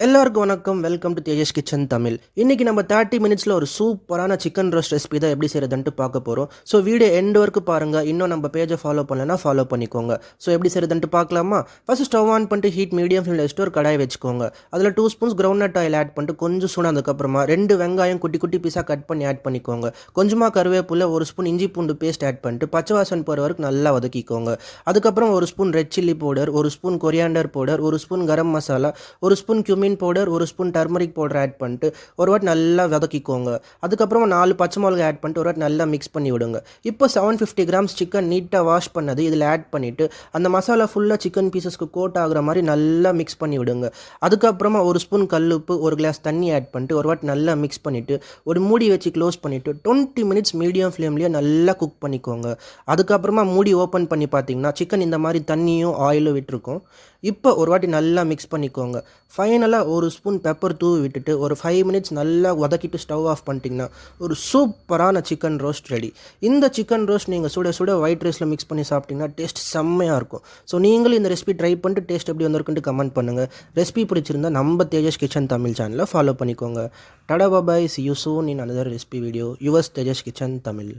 எல்லாருக்கும் வணக்கம். Welcome to Tejas kitchen Tamil. இன்றைக்கி நம்ம 30 மினிட்ஸில் ஒரு சூப்பரான சிக்கன் ரோஸ்ட் ரெசிபி தான் எப்படி செய்கிறதுன்ட்டு பார்க்க போகிறோம். ஸோ வீடியோ எண்ட் வரைக்கும் பாருங்கள். இன்னும் நம்ம பேஜை ஃபாலோ பண்ணலன்னா ஃபாலோ பண்ணிக்கோங்க. ஸோ எப்படி செய்கிறதுன்ட்டு பார்க்கலாமா? ஃபஸ்ட்டு ஸ்டவ் ஆன் பண்ணிட்டு ஹீட் மீடியம் ஃப்ளேமில் வச்சுட்டு ஒரு கடாய் வச்சுக்கோங்க. அதில் 2 spoons groundnut oil add பண்ணிட்டு கொஞ்சம் சூடானதுக்கப்புறமா 2 வெங்காயம் குட்டி குட்டி பீஸாக கட் பண்ணி ஆட் பண்ணிக்கோங்க. கொஞ்சமாக கருவேப்பிலை, 1 ஸ்பூன் இஞ்சி பூண்டு பேஸ்ட் ஆட் பண்ணிட்டு பச்சை வாசனை போகிற வரைக்கும் நல்லா வதக்கிக்கோங்க. அதுக்கப்புறம் 1 spoon red chilli powder, 1 spoon coriander powder, 1 spoon garam masala, 1 spoon cumin powder, 1 spoon turmeric powder add பண்ணிட்டு ஒரு வாட்டி நல்லா வதக்கிக்கோங்க. அதுக்கப்புறமா 4 பச்சை மிளகாய் ஆட் பண்ணிட்டு ஒரு வாட்டி நல்லா மிக்ஸ் பண்ணி விடுங்க. இப்போ 750 கிராம்ஸ் சிக்கன் நீட்டாக வாஷ் பண்ணது இதில் ஆட் பண்ணிவிட்டு அந்த மசாலா ஃபுல்லாக சிக்கன் பீசஸ்க்கு கோட் ஆகிற மாதிரி நல்லா மிக்ஸ் பண்ணி விடுங்க. அதுக்கப்புறமா 1 ஸ்பூன் கல்லுப்பு, 1 கிளாஸ் தண்ணி ஆட் பண்ணிட்டு ஒரு வாட்டி நல்லா மிக்ஸ் பண்ணிவிட்டு ஒரு மூடி வச்சு க்ளோஸ் பண்ணிவிட்டு 20 மினிட்ஸ் மீடியம் ஃப்ளேம்லேயே நல்லா குக் பண்ணிக்கோங்க. அதுக்கப்புறமா மூடி ஓப்பன் பண்ணி பார்த்தீங்கன்னா சிக்கன் இந்த மாதிரி தண்ணியும் ஆயிலும் விட்டுருக்கும். இப்போ ஒரு வாட்டி நல்லா மிக்ஸ் பண்ணிக்கோங்க. ஃபைனலாக 1 ஸ்பூன் பெப்பர் தூவி விட்டுட்டு ஒரு 5 மினிட்ஸ் நல்லா வதக்கிட்டு ஸ்டவ் ஆஃப் பண்ணிட்டீங்கன்னா ஒரு சூப்பரான சிக்கன் ரோஸ்ட் ரெடி. இந்த சிக்கன் ரோஸ்ட் நீங்கள் சுட சுட ஒயிட் ரைஸில் மிக்ஸ் பண்ணி சாப்பிட்டிங்கன்னா டேஸ்ட் செம்மையாக இருக்கும். ஸோ நீங்களும் இந்த ரெசிபி ட்ரை பண்ணிட்டு டேஸ்ட் எப்படி வந்திருக்குன்ட்டு கமெண்ட் பண்ணுங்கள். ரெசிபி பிடிச்சிருந்தா நம்ம தேஜஸ் கிச்சன் தமிழ் சேனலை ஃபாலோ பண்ணிக்கோங்க. டடா பாய், see you soon in another recipe video. Yours Tejas Kitchen Tamil.